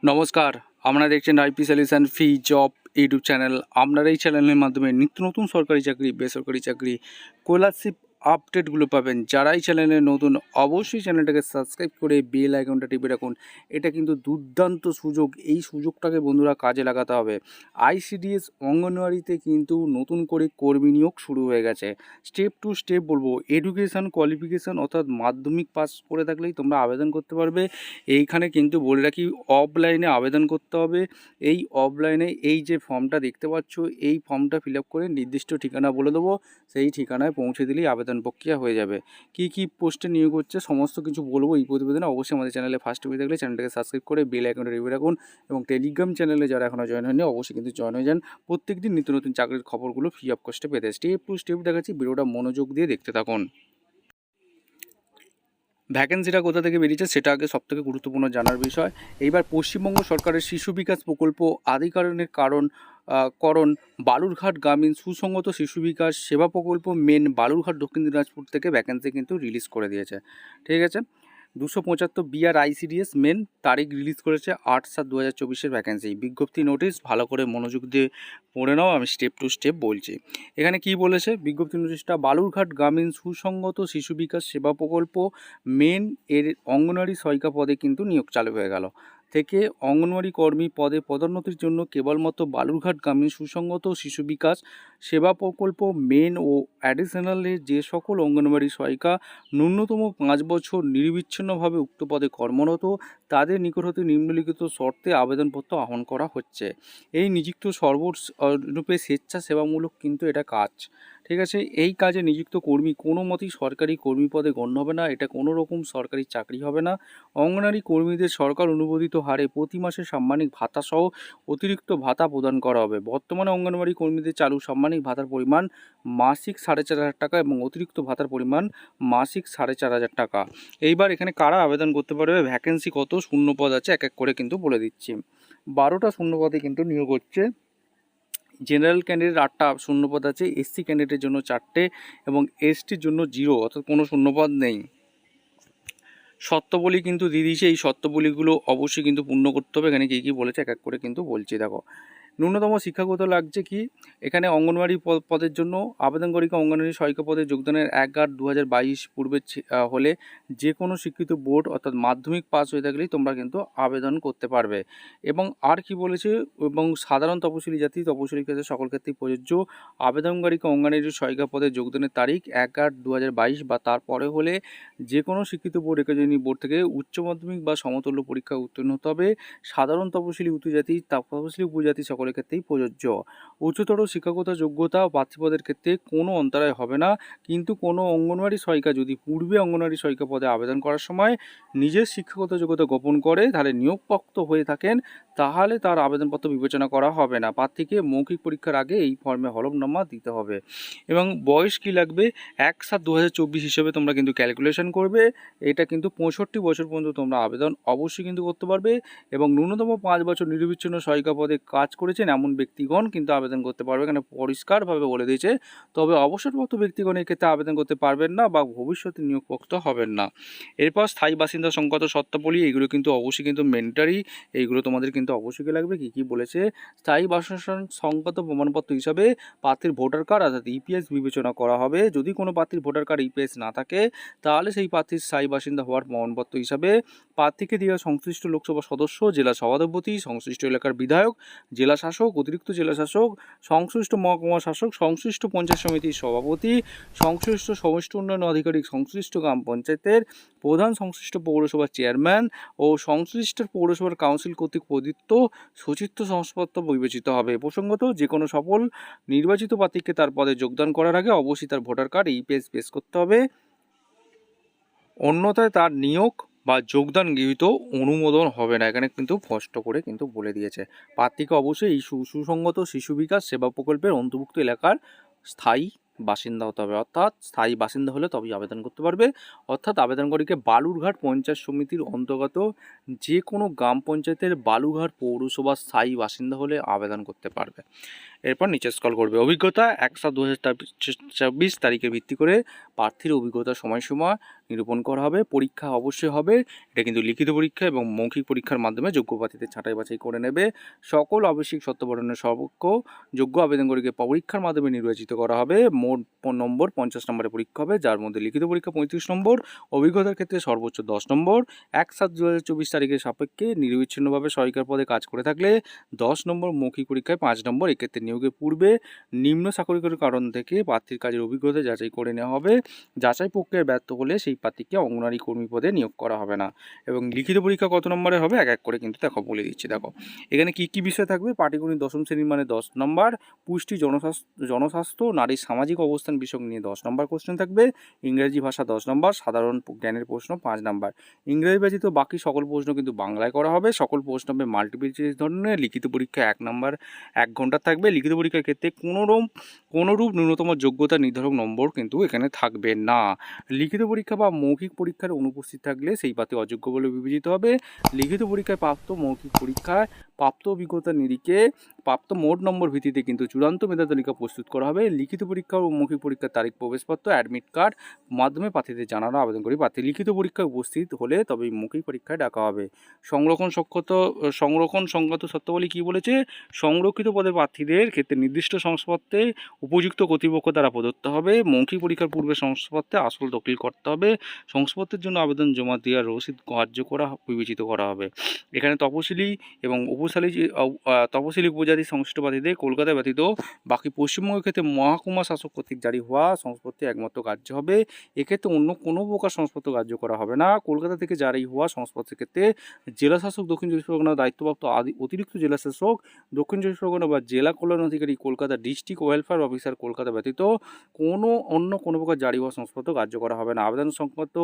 নমস্কার, আপনারা দেখছেন আইপি সলিউশন ফি জব ইউটিউব চ্যানেল। আপনারা এই চ্যানেলের মাধ্যমে নিত্য নতুন সরকারি চাকরি, বেসরকারি চাকরি, স্কলারশিপ আপডেটগুলো পাবেন। যারা এই চ্যানেলে নতুন অবশ্যই চ্যানেলটাকে সাবস্ক্রাইব করে বেল আইকনটা টিপে রাখুন। এটা কিন্তু দুর্দান্ত সুযোগ, এই সুযোগটাকে বন্ধুরা কাজে লাগাতে হবে। আইসিডিএস অঙ্গনওয়াড়িতে কিন্তু নতুন করে কর্মী নিয়োগ শুরু হয়ে গেছে। স্টেপ টু স্টেপ বলবো, এডুকেশান কোয়ালিফিকেশান অর্থাৎ মাধ্যমিক পাস করে থাকলেই তোমরা আবেদন করতে পারবে। এইখানে কিন্তু বলে রাখি, অফলাইনে আবেদন করতে হবে। এই অফলাইনে এই যে ফর্মটা দেখতে পাচ্ছ, এই ফর্মটা ফিল আপ করে নির্দিষ্ট ঠিকানা বলে দেবো, সেই ঠিকানায় পৌঁছে দিলেই আবেদন প্রক্রিয়া হয়ে যাবে। কি পোস্টে নিয়োগ হচ্ছে সমস্ত কিছু বলবো এই প্রতিবেদনে। অবশ্যই আমাদের চ্যানেলে ফার্স্ট হয়ে থাকলে চ্যানেলটাকে সাবস্ক্রাইব করে বেল আইকনটা টিপে রাখুন, এবং টেলিগ্রাম চ্যানেলে যারা এখনও জয়েন হয়নি অবশ্যই কিন্তু জয়েন হয়ে যান। প্রত্যেকদিন নিত্য নতুন চাকরির খবরগুলো ফ্রি অফ কস্টে পেতে স্টেপ টু স্টেপ দেখাচ্ছি, ভিডিওটা মনোযোগ দিয়ে দেখতে থাকুন। ভ্যাকেন্সিটা কোথা থেকে বেরিয়েছে সেটা আগে সবথেকে গুরুত্বপূর্ণ জানার বিষয়। এইবার পশ্চিমবঙ্গ সরকারের শিশু বিকাশ প্রকল্প আধিকারিকের করণ বালুরঘাট গ্রামীণ সুসংগত শিশু বিকাশ সেবা প্রকল্প মেন বালুরঘাট দক্ষিণ দিনাজপুর থেকে ভ্যাকেন্সি কিন্তু রিলিজ করে দিয়েছে। ঠিক আছে, 275 বিআর আইসিডিএস মেন তারিখ রিলিজ করেছে 8/7/2024 ভ্যাকেন্সি। বিজ্ঞপ্তি নোটিশ ভালো করে মনোযোগ দিয়ে পড়ে নাও, আমি স্টেপ টু স্টেপ বলছি। এখানে কি বলেছে বিজ্ঞপ্তি নোটিশটা, বালুরঘাট গ্রামীণ সুসংগত শিশু বিকাশ সেবা প্রকল্প মেন এর অঙ্গনওয়াড়ি সহায়িকা পদে কিন্তু নিয়োগ চালু হয়ে গেল। থেকে অঙ্গনওয়াড়ি কর্মী পদে পদোন্নতির জন্য কেবলমাত্র বালুরঘাট গ্রামীণ সুসংগত শিশু বিকাশ সেবা প্রকল্প মেন ও অ্যাডিশনালে যে সকল অঙ্গনওয়াড়ি সহায়িকা ন্যূনতম 5 বছর নিরবিচ্ছিন্নভাবে উক্ত পদে কর্মরত তাদের নিকট হতে নিম্নলিখিত শর্তে আবেদনপত্র আহ্বান করা হচ্ছে। এই নিযুক্ত সর্বরূপে স্বেচ্ছাসেবামূলক কিন্তু এটা কাজ। ঠিক আছে, এই কাজে নিযুক্ত কর্মী কোনো মতেই সরকারি কর্মী পদে গণ্য হবে না, এটা কোনো রকম সরকারি চাকরি হবে না। অঙ্গনারী কর্মীদের সরকার অনুমোদিত হারে প্রতি মাসে সাম্মানিক ভাতা সহ অতিরিক্ত ভাতা প্রদান করা হবে। বর্তমানে অঙ্গনওয়াড়ি কর্মীদের চালু সাম্মানিক ভাতার পরিমাণ মাসিক 4,500 টাকা এবং অতিরিক্ত ভাতার পরিমাণ মাসিক 4,500 টাকা। এইবার এখানে কারা আবেদন করতে পারবে, ভ্যাকেন্সি কত, শূন্য পদ আছে এক এক করে কিন্তু বলে দিচ্ছি। 12টা শূন্য পদে কিন্তু নিয়োগ হচ্ছে। জেনারেল ক্যান্ডিডেট 8টা শূন্যপদ আছে, এসসি ক্যান্ডিডেটের জন্য 4টে এবং এসটির জন্য 0, অর্থাৎ কোনো শূন্যপদ নেই। শর্তাবলী কিন্তু দিয়ে দিয়েছে, এই শর্তাবলীগুলো অবশ্যই কিন্তু পূর্ণ করতে হবে। এখানে কী বলেছে এক এক করে কিন্তু বলছি। দেখো, ন্যূনতম শিক্ষাগত লাগছে কি, এখানে অঙ্গনওয়াড়ি পদের জন্য আবেদনকারীকে অঙ্গনওয়াড়ি সহায়িকা পদে যোগদানের 1/8/2022 পূর্বে হলে যে কোনো শিক্ষিত বোর্ড অর্থাৎ মাধ্যমিক পাস হয়ে থাকলেই তোমরা কিন্তু আবেদন করতে পারবে। এবং আর কি বলেছে, এবং সাধারণ তপশিলি জাতি তপশিলি ক্ষেত্রে সকল ক্ষেত্রেই প্রযোজ্য। আবেদনকারীকে অঙ্গনওয়াড়ি সহায়িকা পদে যোগদানের তারিখ 1/8/2022 বা তারপরে হলে যে কোনো শিক্ষিত বোর্ড একাডেমি বোর্ড থেকে উচ্চ মাধ্যমিক বা সমতুল্য পরীক্ষায় উত্তীর্ণ হতে হবে। সাধারণ তপশিলি উপজাতি তপশিলি উপজাতি সকলের ক্ষেত্রেই প্রযোজ্য। উচ্চতর শিক্ষাগত যোগ্যতা ও প্রার্থীপদের ক্ষেত্রে কোনো অন্তরায় হবে না, কিন্তু কোনো অঙ্গনওয়াড়ি সহায়িকা যদি পূর্বে অঙ্গনওয়াড়ি সহায়িকা পদে আবেদন করার সময় নিজের শিক্ষাগত যোগ্যতা গোপন করে তাহলে নিয়োগপ্রাপ্ত হয়ে থাকেন, তাহলে তার আবেদনপত্র বিবেচনা করা হবে না। প্রার্থীকে মৌখিক পরীক্ষার আগে এই ফর্মে হলফনামা দিতে হবে। এবং বয়স কি লাগবে, 1/7/2024 হিসেবে তোমরা কিন্তু ক্যালকুলেশন করবে। এটা কিন্তু 65 বছর পর্যন্ত তোমরা আবেদন অবশ্যই কিন্তু করতে পারবে। এবং ন্যূনতম 5 বছর নিরবিচ্ছিন্ন সহায়িকা পদে কাজ করেছেন এমন ব্যক্তিগণ কিন্তু আবেদন করতে পারবে, এখানে পরিষ্কারভাবে বলে দিয়েছে। তবে অবসরপ্রাপ্ত ব্যক্তিগণ এক্ষেত্রে আবেদন করতে পারবেন না বা ভবিষ্যতে নিয়োগপ্রাপ্ত হবেন না। এরপর স্থায়ী বাসিন্দা সংক্রান্ত শর্তাবলী, এগুলো কিন্তু অবশ্যই কিন্তু ম্যান্ডেটরি, এইগুলো তোমাদের কিন্তু অবশ্যই লাগবে। কী বলেছে, স্থায়ী বাসস্থান সংক্রান্ত প্রমাণপত্র হিসাবে প্রার্থীর ভোটার কার্ড অর্থাৎ ইপিএস বিবেচনা করা হবে। যদি কোনো প্রার্থীর ভোটার কার্ড ইপিএস না থাকে তাহলে সেই প্রার্থীর স্থায়ী বাসিন্দা হওয়ার প্রমাণপত্র হিসাবে প্রার্থীকে দেওয়া সংশ্লিষ্ট লোকসভা সদস্য, জেলা সভাধিপতি, সংশ্লিষ্ট এলাকার বিধায়ক, জেলা শাসক, অতিরিক্ত জেলা শাসক, সংশ্লিষ্ট মহকুমা শাসক, সংশ্লিষ্ট পঞ্চায়েত সমিতির সভাপতি, সংশ্লিষ্ট সমষ্টি উন্নয়ন আধিকারিক, সংশ্লিষ্ট গ্রাম পঞ্চায়েতের প্রধান, সংশ্লিষ্ট পৌরসভার চেয়ারম্যান ও সংশ্লিষ্ট পৌরসভার কাউন্সিল কর্তৃক প্রদত্ত সচিত্র শংসাপত্র বিবেচিত হবে। প্রসঙ্গত, যে কোনো সফল নির্বাচিত প্রার্থীকে তার পদে যোগদান করার আগে অবশ্যই তার ভোটার কার্ড ইপিএস পেশ করতে হবে, অন্যথায় তার নিয়োগ বা যোগদান গৃহীত অনুমোদন হবে না। এখানে কিন্তু স্পষ্ট করে কিন্তু বলে দিয়েছে। প্রার্থীকে অবশ্যই এই সুসংগত শিশু বিকাশ সেবা প্রকল্পের অন্তর্ভুক্ত এলাকার স্থায়ী বাসিন্দা হতে হবে, অর্থাৎ স্থায়ী বাসিন্দা হলে তবেই আবেদন করতে পারবে। অর্থাৎ আবেদনকারীকে বালুরঘাট পঞ্চায়েত সমিতির অন্তর্গত যে কোনো গ্রাম পঞ্চায়েতের বালুরঘাট পৌরসভার স্থায়ী বাসিন্দা হলে আবেদন করতে পারবে। এরপর নিচে স্ক্রল করবে। অভিজ্ঞতা 1/7/2024 তারিখের ভিত্তি করে প্রার্থীর অভিজ্ঞতা সময়সীমা নিরূপণ করা হবে। পরীক্ষা অবশ্যই হবে, এটা কিন্তু লিখিত পরীক্ষা এবং মৌখিক পরীক্ষার মাধ্যমে যোগ্য প্রার্থীদের ছাঁটাই বাছাই করে নেবে। সকল আবশ্যিক শর্ত পূরণের সর্বক্ষ যোগ্য আবেদনকারীকে পরীক্ষার মাধ্যমে নির্বাচিত করা হবে। মোট নম্বর 50 নম্বরের পরীক্ষা হবে, যার মধ্যে লিখিত পরীক্ষা 35 নম্বর, অভিজ্ঞতার ক্ষেত্রে সর্বোচ্চ 10 নম্বর। 1/7/2024 তারিখের সাপেক্ষে নিরবিচ্ছিন্নভাবে সহায়িকার পদে কাজ করে থাকলে 10 নম্বর, মৌখিক পরীক্ষায় 5 নম্বর। এক্ষেত্রে নিয়োগের পূর্বে নিম্ন চাকরির কারণ থেকে প্রার্থীর কাজের অভিজ্ঞতা যাচাই করে নেওয়া হবে। যাচাই প্রক্রিয়ায় ব্যর্থ হলে সেই প্রার্থীকে অঙ্গনওয়াড়ি কর্মী পদে নিয়োগ করা হবে না। এবং লিখিত পরীক্ষা কত নম্বরের হবে এক এক করে কিন্তু দেখো বলে দিচ্ছি। দেখো এখানে কি কি বিষয় থাকবে। পাটিগণিত 10ম শ্রেণীর মানে 10 নম্বর, পুষ্টি, জনস্বাস্থ্য, নারীর সামাজিক অবস্থান বিষয় নিয়ে 10 নম্বর কোশ্চেন থাকবে, ইংরেজি ভাষা 10 নম্বর, সাধারণ জ্ঞানের প্রশ্ন 5 নম্বর। ইংরেজি ব্যতীত বাকি সকল প্রশ্ন কিন্তু বাংলায় করা হবে। সকল প্রশ্ন হবে মাল্টিপল চয়েস ধরনের। লিখিত পরীক্ষা 1 নম্বর 1 ঘন্টা থাকবে। লিখিত পরীক্ষার ক্ষেত্রে কোনোরূপ ন্যূনতম যোগ্যতা নির্ধারক নম্বর কিন্তু এখানে থাকবে না। লিখিত পরীক্ষা বা মৌখিক পরীক্ষার অনুপস্থিত থাকলে সেই প্রার্থী অযোগ্য বলে বিবেচিত হবে। লিখিত পরীক্ষায় প্রাপ্ত, মৌখিক পরীক্ষায় প্রাপ্ত অভিজ্ঞতার নিরিখে প্রাপ্ত মোট নম্বর ভিত্তিতে কিন্তু চূড়ান্ত মেধা তালিকা প্রস্তুত করা হবে। লিখিত পরীক্ষা ও মৌখিক পরীক্ষার তারিখ, প্রবেশপত্র, অ্যাডমিট কার্ড মাধ্যমে প্রার্থীদের জানানো আবেদন করি। প্রার্থী লিখিত পরীক্ষায় উপস্থিত হলে তবেই মৌখিক পরীক্ষায় ডাকা হবে। সংরক্ষণ সংক্রান্ত শর্তাবলী কী বলেছে? সংরক্ষিত পদের প্রার্থীদের ক্ষেত্রে নির্দিষ্ট শংসাপত্রে উপযুক্ত কর্তৃপক্ষ দ্বারা প্রদত্ত হবে। মৌখিক পরীক্ষার পূর্বে শংসাপত্রে আসল দখিল করতে হবে। শংসাপত্রের জন্য আবেদন জমা দেওয়ার রসিদ কার্য করা বিবেচিত করা হবে। এখানে তপশিলি এবং তপশিলি উপজাতি সংশ্লিষ্ট প্রার্থীদের কলকাতা ব্যতীত বাকি পশ্চিমবঙ্গের ক্ষেত্রে মহকুমা শাসক কর্তৃক জারি হওয়া শংসাপত্রে একমাত্র কার্য হবে। এক্ষেত্রে অন্য কোনো প্রকার শংসাপত্র কার্য করা হবে না। কলকাতা থেকে জারি হওয়া শংসাপত্রের ক্ষেত্রে জেলাশাসক দক্ষিণ চব্বিশ পরগনার দায়িত্বপ্রাপ্ত অতিরিক্ত জেলাশাসক দক্ষিণ চব্বিশ পরগনা বা জেলা কল্যাণ অধিকারী Kolkata, district welfare officer Kolkata ব্যতীত অন্য কোনো প্রকার জারি হওয়া শংসাপত্র কার্য করা হবে না। আবেদন সংক্রান্ত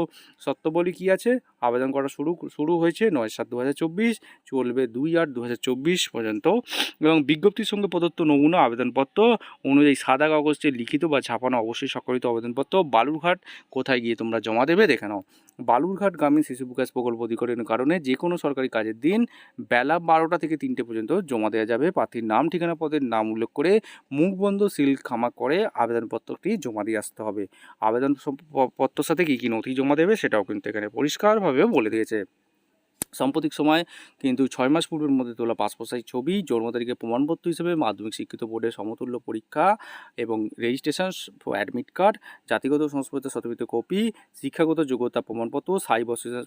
শর্তাবলী কী আছে? আবেদন করা শুরু হয়েছে 9/7/2024, চলবে 2/8/2024 পর্যন্ত। এবং বিজ্ঞপ্তির সঙ্গে প্রদত্ত নমুনা আবেদনপত্র অনুযায়ী সাদা কাগজে লিখিত বা ছাপানো অবশ্যই স্বাক্ষরিত আবেদনপত্র বালুরঘাট কোথায় গিয়ে তোমরা জমা দেবে দেখে নাও। বালুরঘাট গ্রামীণ শিশু বিকাশ প্রকল্প অধিকারের কারণে যে কোনো সরকারি কাজের দিন বেলা 12টা থেকে 3টে পর্যন্ত জমা দেওয়া যাবে। প্রার্থীর নাম, ঠিকানা, পদের নাম উল্লেখ করে মুখবন্ধ সিল খামা করে আবেদনপত্রটি জমা দিয়ে আসতে হবে। আবেদনপত্রের সাথে কী কী নথি জমা দেবে সেটাও কিন্তু এখানে পরিষ্কারভাবে বলে দিয়েছে। সাম্প্রতিক সময় কিন্তু 6 মাস পূর্বের মধ্যে তোলা পাসপোর্ট সাইজ ছবি, জন্ম তারিখের প্রমাণপত্র হিসেবে মাধ্যমিক শিক্ষিত বোর্ডের সমতুল্য পরীক্ষা এবং রেজিস্ট্রেশন, অ্যাডমিট কার্ড, জাতিগত সংস্পর্শের সার্টিফিকেট কপি, শিক্ষাগত যোগ্যতা প্রমাণপত্র,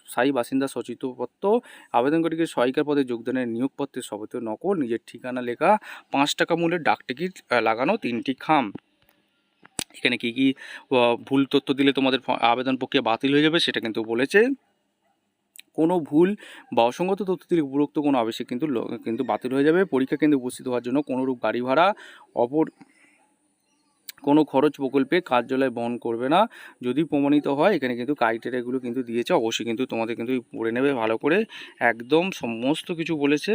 স্থায়ী বাসিন্দা সচিত্রপত্র, আবেদনকারীকে সহায়িকার পদে যোগদানের নিয়োগপত্রের সবতীয় নকল, নিজের ঠিকানা লেখা, 5 টাকা মূল্যের ডাকটিকিট লাগানো 3টি খাম। এখানে কী কী ভুল তথ্য দিলে তোমাদের আবেদন প্রক্রিয়া বাতিল হয়ে যাবে সেটা কিন্তু বলেছে। কোনো ভুল বা অসঙ্গত তথ্য দিলে উপরোক্ত কোনো আবশ্যক কিন্তু বাতিল হয়ে যাবে। পরীক্ষা কেন্দ্রে উপস্থিত হওয়ার জন্য কোনোরূপ গাড়ি ভাড়া, কোনো খরচ প্রকল্পে কার্যালয় বহন করবে না যদি প্রমাণিত হয়। এখানে কিন্তু ক্রাইটেরিয়াগুলো কিন্তু দিয়েছে, অবশ্যই কিন্তু তোমাদের কিন্তু পড়ে নেবে ভালো করে, একদম সমস্ত কিছু বলেছে।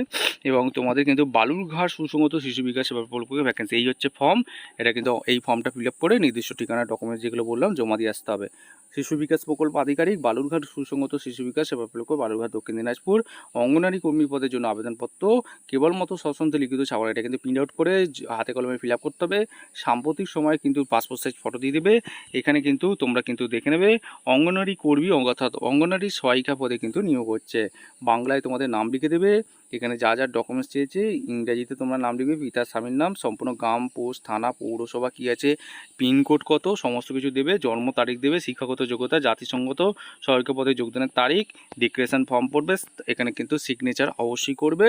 এবং তোমাদের কিন্তু বালুরঘাট সুসংগত শিশু বিকাশ সেবা প্রকল্পে ভ্যাকেন্সি, এই হচ্ছে ফর্ম। এটা কিন্তু এই ফর্মটা ফিল আপ করে নির্দিষ্ট ঠিকানা, ডকুমেন্টস যেগুলো বললাম জমা দিয়ে আসতে হবে। শিশু বিকাশ প্রকল্প আধিকারিক, বালুরঘাট সুসংগত শিশু বিকাশ সেবা প্রকল্প, বালুরঘাট, দক্ষিণ দিনাজপুর। অঙ্গনারী কর্মী পদের জন্য আবেদনপত্র কেবলমাত্র সশন্তে লিখিত ছাপানো, এটা কিন্তু প্রিন্ট আউট করে হাতে কলমে ফিল আপ করতে হবে। সাম্প্রতিক সময় কিন্তু পাসপোর্ট সাইজ ফটো দিয়ে দেবে। এখানে কিন্তু তোমরা কিন্তু দেখে নেবে অঙ্গনওয়াড়ি কর্মী অর্থাৎ অঙ্গনওয়াড়ি সহায়িকা পদে কিন্তু নিয়োগ হচ্ছে। বাংলায় তোমাদের নাম লিখে দেবে। এখানে যা যা ডকুমেন্টস চেয়েছে ইংরেজিতে তোমরা নাম লিখবে, পিতার স্বামীর নাম, সম্পূর্ণ গ্রাম, পোস্ট, থানা, পৌরসভা কী আছে, পিনকোড কত, সমস্ত কিছু দেবে, জন্ম তারিখ দেবে, শিক্ষাগত যোগ্যতা, জাতিসংগত সহায়িকা পদে যোগদানের তারিখ, ডিক্লারেশন ফর্ম পড়বে। এখানে কিন্তু সিগনেচার অবশ্যই করবে।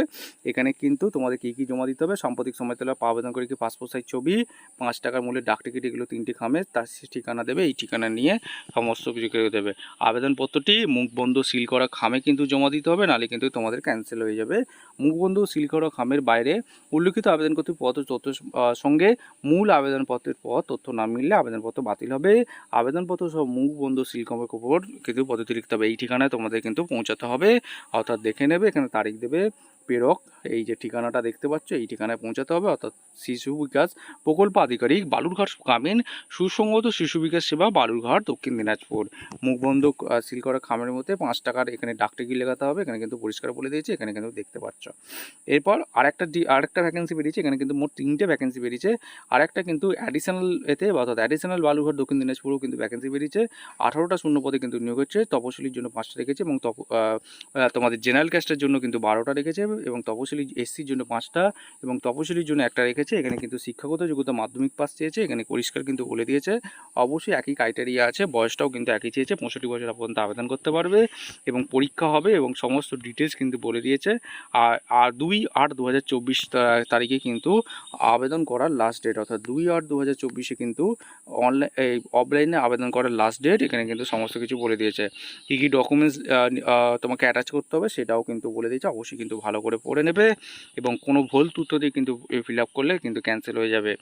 এখানে কিন্তু তোমাদের কী কী জমা দিতে হবে, সাম্প্রতিক সময় তোলা আবেদনকারীকে পাসপোর্ট সাইজ ছবি, 5 টাকার মূল্যের ডাকটিকিট, এগুলো 3টি খামে, তার ঠিকানা দেবে, এই ঠিকানা নিয়ে সমস্ত কিছু করে দেবে। আবেদনপত্রটি মুখবন্ধ সিল করা খামে কিন্তু জমা দিতে হবে, নাহলে কিন্তু তোমাদের ক্যান্সেল হয়ে যাবে। মুখবন্ধ সিল করা খামের বাইরে উল্লিখিত আবেদনকর্তৃক পদ তথ্য সঙ্গে মূল আবেদনপত্রের পদ তথ্য না মিললে আবেদনপত্র বাতিল হবে। আবেদনপত্র সহ মুখবন্ধ সিল খামের উপর কিন্তু পদ্ধতি লিখতে হবে, এই ঠিকানায় তোমাদের কিন্তু পৌঁছাতে হবে। অর্থাৎ দেখে নেবে, এখানে তারিখ দেবে, প্রেরক, এই যে ঠিকানাটা দেখতে পাচ্ছ এই ঠিকানায় পৌঁছাতে হবে, অর্থাৎ শিশু বিকাশ প্রকল্প আধিকারিক বালুরঘাট গ্রামীণ সুসংগত শিশু বিকাশ সেবা বালুরঘাট দক্ষিণ দিনাজপুর। মুখবন্ধ সিল করা খামের মধ্যে 5 টাকার এখানে ডাকটিকিট লাগাতে হবে, এখানে কিন্তু পরিষ্কার বলে দিয়েছে, এখানে কিন্তু দেখতে পাচ্ছ। এরপর আরেকটা ভ্যাকেন্সি বেরিয়েছে, এখানে কিন্তু মোট 3টে ভ্যাকেন্সি বেরিয়েছে। আরেকটা কিন্তু অ্যাডিশনাল অর্থাৎ অ্যাডিশনাল বালুরঘাট দক্ষিণ দিনাজপুরেও কিন্তু ভ্যাকেন্সি বেরিয়েছে। 18টা শূন্য পদে কিন্তু নিয়োগ হচ্ছে, তপশিলির জন্য 5টা রেখেছে এবং তোমাদের জেনারেল ক্যাস্টের জন্য কিন্তু 12টা রেখেছে এবং তপশিলি এসসির জন্য 5টা এবং তপশিলির জন্য একটা রেখেছে। এখানে কিন্তু শিক্ষাগত যোগ্যতা মাধ্যমিক পাস চেয়েছে, এখানে পরিষ্কার কিন্তু বলে দিয়েছে। অবশ্যই একই ক্রাইটেরিয়া আছে, বয়সটাও কিন্তু একই চেয়েছে, 65 বছর পর্যন্ত আবেদন করতে পারবে এবং পরীক্ষা হবে এবং সমস্ত ডিটেলস কিন্তু বলে দিয়েছে। আর 2/8/2024 তারিখে কিন্তু আবেদন করার লাস্ট ডেট, অর্থাৎ 2/8/2024 কিন্তু অফলাইনে আবেদন করার লাস্ট ডেট। এখানে কিন্তু সমস্ত কিছু বলে দিয়েছে, কী কী ডকুমেন্টস তোমাকে অ্যাটাচ করতে হবে সেটাও কিন্তু বলে দিয়েছে। অবশ্যই কিন্তু ভালো করে পড়ে নেবে এবং কোনো ভুল তথ্য দিয়ে কিন্তু ফিল আপ করলে কিন্তু ক্যান্সেল হয়ে যাবে।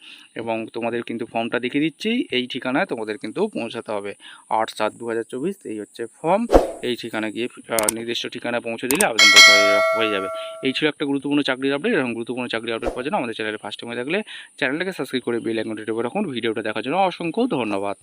এবং তোমাদের কিন্তু ফর্মটা দেখিয়ে দিচ্ছি, এই ঠিকানায় তোমাদের কিন্তু পৌঁছাতে হবে। 8/7/2024 এই হচ্ছে ফর্ম। এই ঠিকানা গিয়ে নির্দিষ্ট ঠিকানায় পৌঁছে দিলে আবেদন করতে হয়ে যাবে। এই ছিল একটা গুরুত্বপূর্ণ চাকরির আপডেট। এবং গুরুত্বপূর্ণ চাকরির আপডেট পাওয়ার জন্য আমাদের চ্যানেলে ফার্স্ট টাইমে থাকলে চ্যানেলটাকে সাবস্ক্রাইব করে বেল আইকনটি টিপে রাখুন। ভিডিওটা দেখার জন্য অসংখ্য ধন্যবাদ।